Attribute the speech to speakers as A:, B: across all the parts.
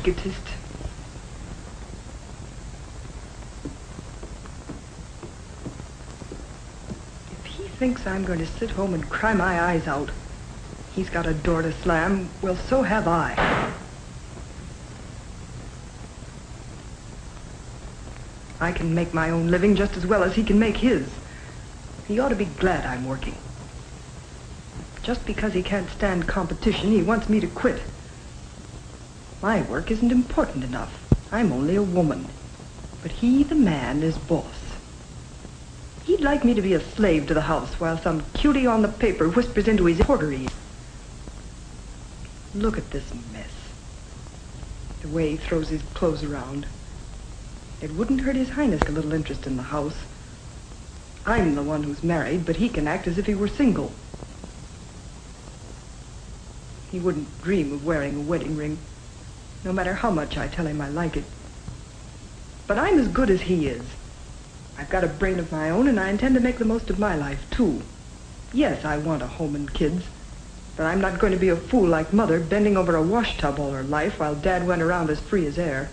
A: egotist. If he thinks I'm going to sit home and cry my eyes out, he's got a door to slam. Well, so have I. I can make my own living just as well as he can make his. He ought to be glad I'm working. Just because he can't stand competition, he wants me to quit. My work isn't important enough. I'm only a woman. But he, the man, is boss. He'd like me to be a slave to the house while some cutie on the paper whispers into his porteries. Look at this mess. The way he throws his clothes around. It wouldn't hurt His Highness a little interest in the house. I'm the one who's married, but he can act as if he were single. He wouldn't dream of wearing a wedding ring, no matter how much I tell him I like it. But I'm as good as he is. I've got a brain of my own, and I intend to make the most of my life, too. Yes, I want a home and kids, but I'm not going to be a fool like Mother, bending over a wash tub all her life while Dad went around as free as air.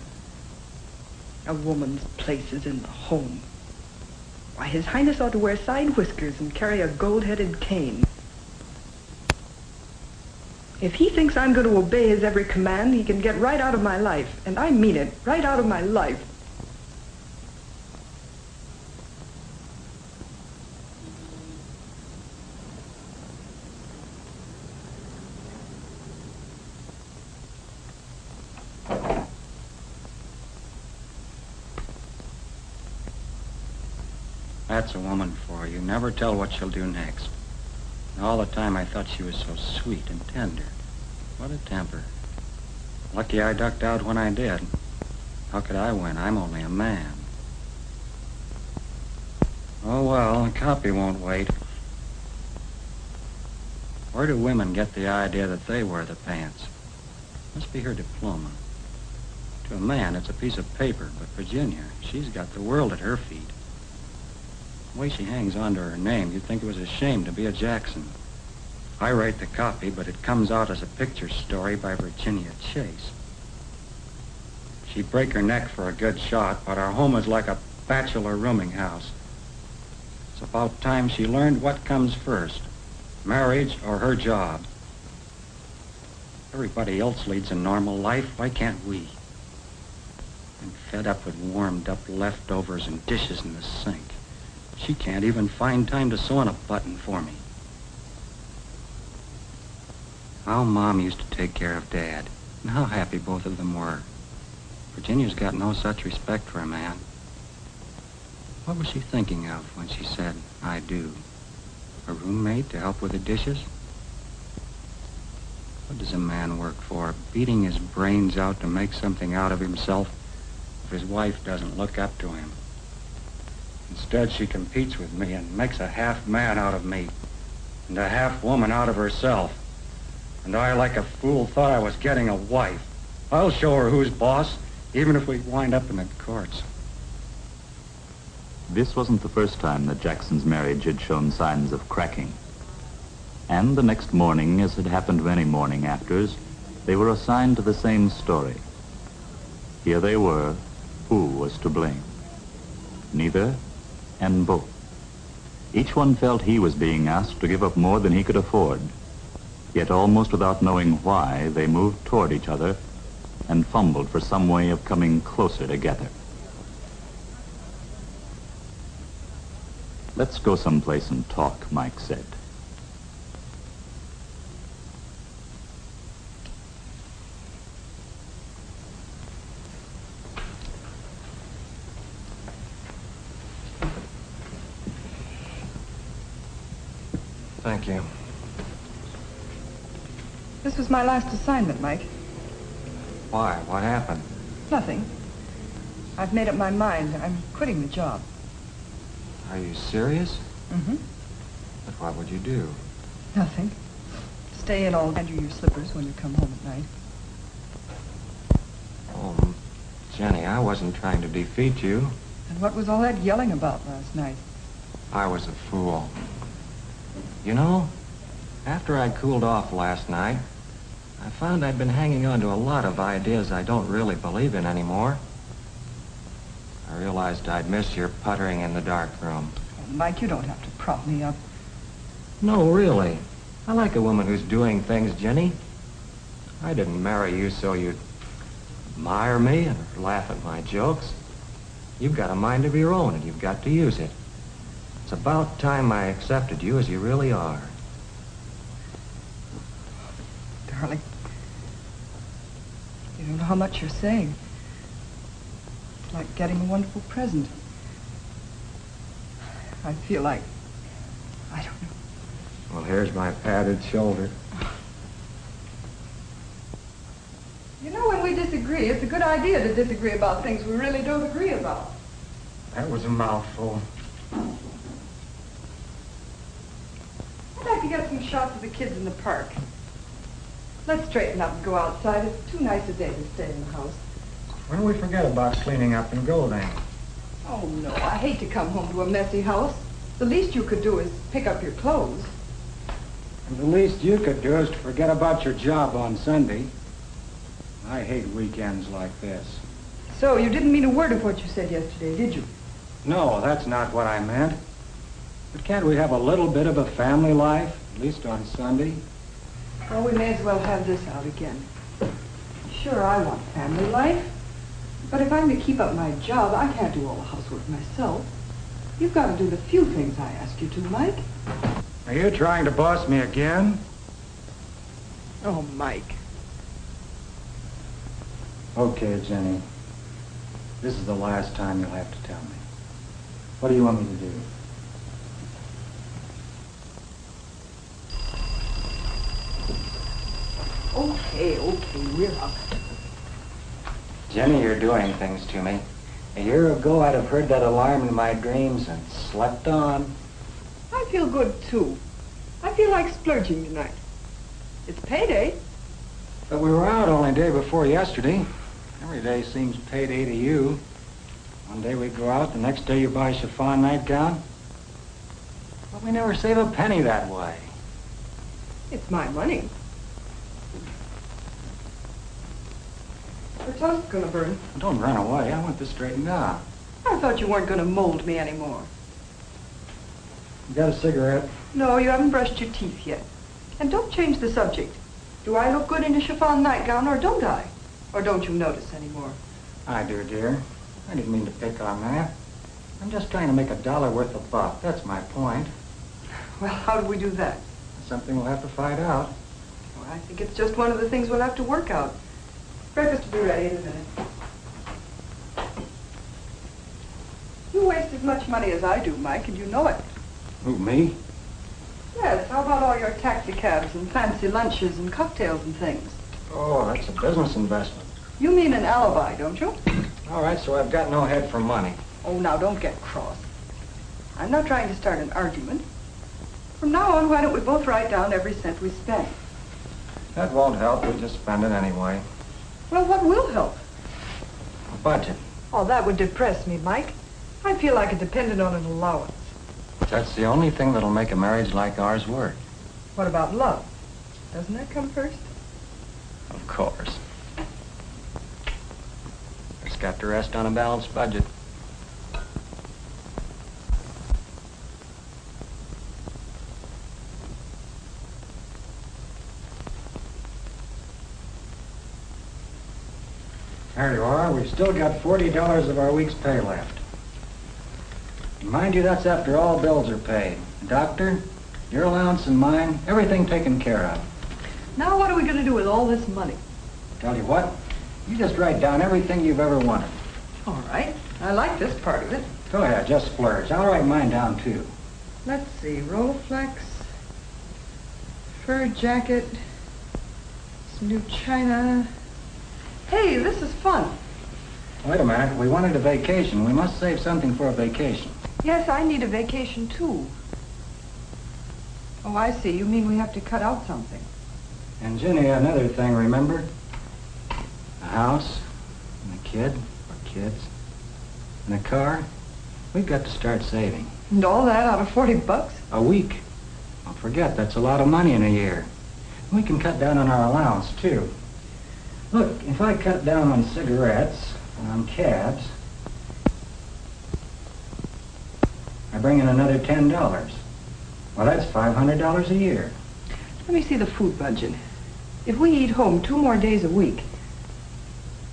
A: A woman's place is in the home. Why, His Highness ought to wear side whiskers and carry a gold-headed cane. If he thinks I'm going to obey his every command, he can get right out of my life. And I mean it, right out of my life.
B: That's a woman for you. Never tell what she'll do next. And all the time I thought she was so sweet and tender. What a temper. Lucky I ducked out when I did. How could I win? I'm only a man. Oh, well, the copy won't wait. Where do women get the idea that they wear the pants? Must be her diploma. To a man, it's a piece of paper, but Virginia, she's got the world at her feet. The way she hangs on to her name, you'd think it was a shame to be a Jackson. I write the copy, but it comes out as a picture story by Virginia Chase. She'd break her neck for a good shot, but our home is like a bachelor rooming house. It's about time she learned what comes first, marriage or her job. Everybody else leads a normal life. Why can't we? I'm fed up with warmed-up leftovers and dishes in the sink. She can't even find time to sew on a button for me. How Mom used to take care of Dad, and how happy both of them were. Virginia's got no such respect for a man. What was she thinking of when she said, I do? A roommate to help with the dishes? What does a man work for? Beating his brains out to make something out of himself if his wife doesn't look up to him. Instead, she competes with me and makes a half man out of me and a half woman out of herself. And I, like a fool, thought I was getting a wife. I'll show her who's boss, even if we wind up in the courts.
C: This wasn't the first time that Jackson's marriage had shown signs of cracking. And the next morning, as had happened many morning afters, they were assigned to the same story. Here they were. Who was to blame? Neither and both. Each one felt he was being asked to give up more than he could afford. Yet almost without knowing why, they moved toward each other and fumbled for some way of coming closer together. Let's go someplace and talk, Mike said.
B: Thank you.
A: This was my last assignment, Mike.
B: Why? What happened?
A: Nothing. I've made up my mind. I'm quitting the job.
B: Are you serious?
A: Mm-hmm.
B: But what would you do?
A: Nothing. Stay in all and do your slippers when you come home at night.
B: Oh, Jenny, I wasn't trying to defeat you.
A: And what was all that yelling about last night?
B: I was a fool. You know, after I cooled off last night, I found I'd been hanging on to a lot of ideas I don't really believe in anymore. I realized I'd miss your puttering in the dark room.
A: Oh, Mike, you don't have to prop me up.
B: No, really. I like a woman who's doing things, Jenny. I didn't marry you so you'd admire me and laugh at my jokes. You've got a mind of your own, and you've got to use it. It's about time I accepted you as you really are.
A: Darling, you don't know how much you're saying. It's like getting a wonderful present. I feel like, I don't know.
B: Well, here's my padded shoulder.
A: You know, when we disagree, it's a good idea to disagree about things we really don't agree about.
B: That was a mouthful.
A: I'd like to get some shots of the kids in the park. Let's straighten up and go outside. It's too nice a day to stay in the house.
B: When do we forget about cleaning up and go then?
A: Oh, no, I hate to come home to a messy house. The least you could do is pick up your clothes.
B: And the least you could do is to forget about your job on Sunday. I hate weekends like this.
A: So, you didn't mean a word of what you said yesterday, did you?
B: No, that's not what I meant. But can't we have a little bit of a family life, at least on Sunday?
A: Well, we may as well have this out again. Sure, I want family life. But if I'm to keep up my job, I can't do all the housework myself. You've got to do the few things I ask you to, Mike.
B: Are you trying to boss me again?
A: Oh, Mike.
B: Okay, Jenny. This is the last time you'll have to tell me. What do you want me to do?
A: Okay, we're up.
B: Jenny, you're doing things to me. A year ago, I'd have heard that alarm in my dreams and slept on.
A: I feel good, too. I feel like splurging tonight. It's payday.
B: But we were out only day before yesterday. Every day seems payday to you. One day we go out, the next day you buy a chiffon nightgown. But we never save a penny that way.
A: It's my money. Our toast's gonna burn.
B: Don't run away. I want this straightened out.
A: I thought you weren't gonna mold me anymore.
B: You got a cigarette?
A: No, you haven't brushed your teeth yet. And don't change the subject. Do I look good in a chiffon nightgown, or don't I? Or don't you notice anymore?
B: I do, dear. I didn't mean to pick on that. I'm just trying to make $1 worth a buck. That's my point.
A: Well, how do we do that?
B: Something we'll have to find out.
A: Well, I think it's just one of the things we'll have to work out. Breakfast will be ready in a minute. You waste as much money as I do, Mike, and you know it.
B: Who, me?
A: Yes, how about all your taxi cabs and fancy lunches and cocktails and things?
B: Oh, that's a business investment.
A: You mean an alibi, don't you?
B: All right, so I've got no head for money.
A: Oh, now don't get cross. I'm not trying to start an argument. From now on, why don't we both write down every cent we spend?
B: That won't help. We'll just spend it anyway.
A: Well, what will help?
B: A budget.
A: Oh, that would depress me, Mike. I feel like it depended on an allowance.
B: That's the only thing that'll make a marriage like ours work.
A: What about love? Doesn't that come first?
B: Of course. It's got to rest on a balanced budget. There you are. We've still got $40 of our week's pay left. And mind you, that's after all bills are paid. Doctor, your allowance and mine, everything taken care of.
A: Now what are we going to do with all this money?
B: Tell you what, you just write down everything you've ever wanted.
A: All right. I like this part of it.
B: Go ahead, just splurge. I'll write mine down, too.
A: Let's see. Rolleiflex, fur jacket, some new china. Hey, this is fun.
B: Wait a minute. We wanted a vacation. We must save something for a vacation.
A: Yes, I need a vacation, too. Oh, I see. You mean we have to cut out something.
B: And Jenny, another thing, remember? A house, and a kid, or kids, and a car. We've got to start saving.
A: And all that out of $40?
B: A week. Don't forget, that's a lot of money in a year. We can cut down on our allowance, too. Look, if I cut down on cigarettes and on cabs, I bring in another $10. Well, that's $500 a year.
A: Let me see the food budget. If we eat home 2 more days a week,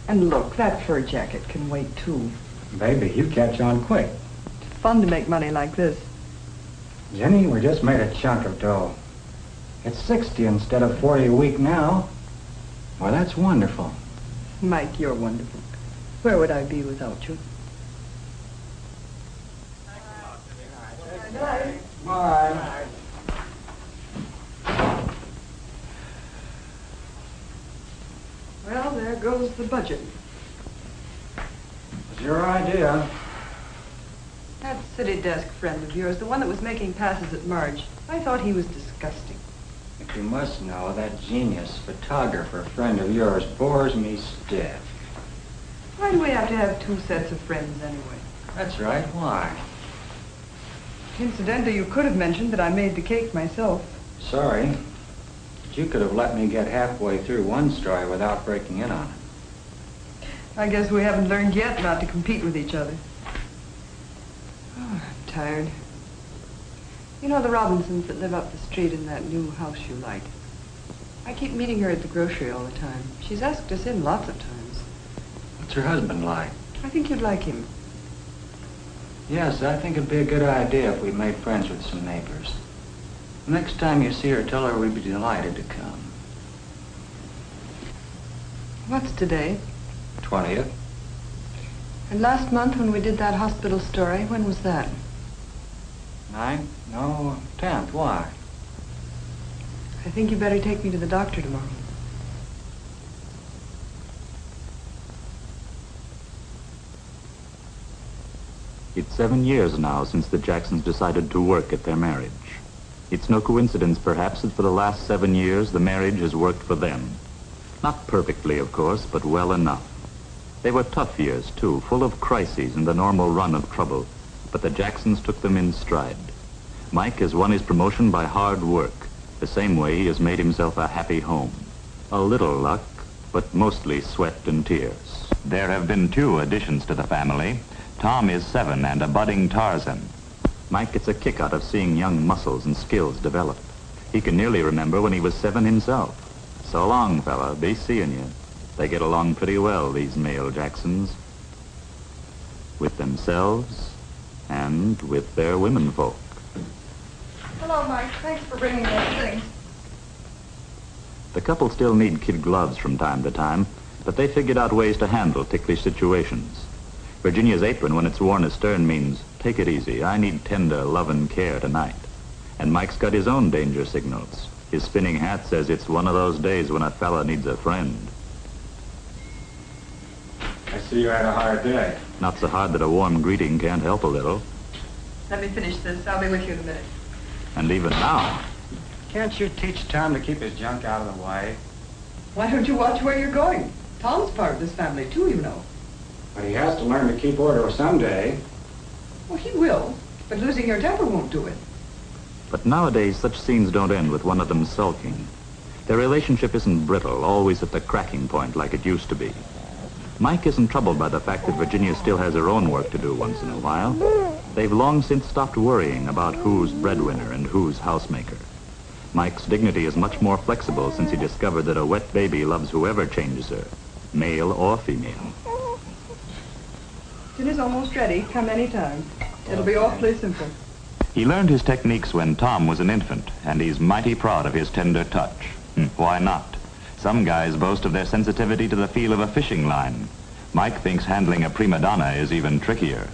A: and look, that fur jacket can wait too.
B: Baby, you catch on quick.
A: It's fun to make money like this.
B: Jenny, we just made a chunk of dough. It's 60 instead of 40 a week now. Well, that's wonderful.
A: Mike, you're wonderful. Where would I be without you?
B: Bye.
A: Well, there goes the budget.
B: It's your idea.
A: That city desk friend of yours, the one that was making passes at Marge, I thought he was disgusting.
B: But you must know that genius photographer friend of yours bores me stiff.
A: Why do we have to have 2 sets of friends anyway?
B: That's right. Why?
A: Incidentally, you could have mentioned that I made the cake myself.
B: Sorry. But you could have let me get halfway through one story without breaking in on it.
A: I guess we haven't learned yet not to compete with each other. Oh, I'm tired. You know the Robinsons that live up the street in that new house you like? I keep meeting her at the grocery all the time. She's asked us in lots of times.
B: What's her husband like?
A: I think you'd like him.
B: Yes, I think it'd be a good idea if we made friends with some neighbors. The next time you see her, tell her we'd be delighted to come.
A: What's today?
B: 20th.
A: And last month when we did that hospital story, when was that?
B: 9th? No, 10th. Why?
A: I think you better take me to the doctor tomorrow.
C: It's 7 years now since the Jacksons decided to work at their marriage. It's no coincidence, perhaps, that for the last 7 years, the marriage has worked for them. Not perfectly, of course, but well enough. They were tough years, too, full of crises and the normal run of trouble, but the Jacksons took them in stride. Mike has won his promotion by hard work, the same way he has made himself a happy home. A little luck, but mostly sweat and tears. There have been 2 additions to the family. Tom is 7 and a budding Tarzan. Mike gets a kick out of seeing young muscles and skills develop. He can nearly remember when he was 7 himself. So long, fella. Be seeing you. They get along pretty well, these male Jacksons. With themselves and with their womenfolk.
A: Hello, Mike. Thanks for bringing those things.
C: The couple still need kid gloves from time to time, but they figured out ways to handle ticklish situations. Virginia's apron, when it's worn astern, means, take it easy, I need tender love and care tonight. And Mike's got his own danger signals. His spinning hat says it's one of those days when a fella needs a friend.
B: I see you had a hard day.
C: Not so hard that a warm greeting can't help a little.
A: Let me finish this. I'll be with you in a minute.
C: And even now,
B: Can't you teach Tom to keep his junk out of the way?
A: Why don't you watch where you're going? Tom's part of this family, too, you know.
B: But he has to learn to keep order someday.
A: Well, he will, but losing your temper won't do it.
C: but nowadays such scenes don't end with one of them sulking. Their relationship isn't brittle, always at the cracking point like it used to be. Mike isn't troubled by the fact that Virginia still has her own work to do once in a while. They've long since stopped worrying about who's breadwinner and who's housemaker. Mike's dignity is much more flexible since he discovered that a wet baby loves whoever changes her, male or female.
A: Dinner's almost ready. Come any time. It'll be awfully simple.
C: He learned his techniques when Tom was an infant, and he's mighty proud of his tender touch. Why not? Some guys boast of their sensitivity to the feel of a fishing line. Mike thinks handling a prima donna is even trickier.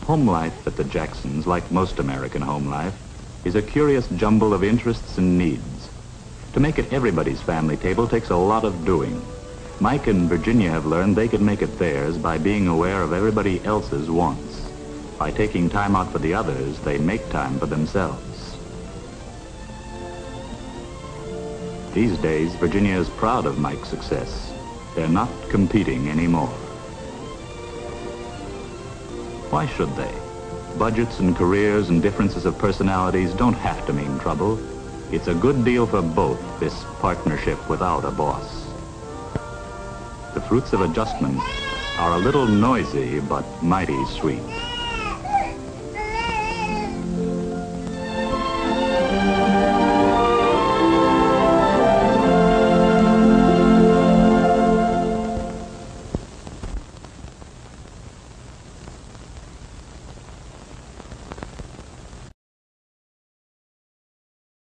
C: Home life at the Jacksons, like most American home life, is a curious jumble of interests and needs. To make it everybody's family table takes a lot of doing. Mike and Virginia have learned they can make it theirs by being aware of everybody else's wants. By taking time out for the others, they make time for themselves. These days, Virginia is proud of Mike's success. They're not competing anymore. Why should they? Budgets and careers and differences of personalities don't have to mean trouble. It's a good deal for both, this partnership without a boss. The fruits of adjustment are a little noisy, but mighty sweet.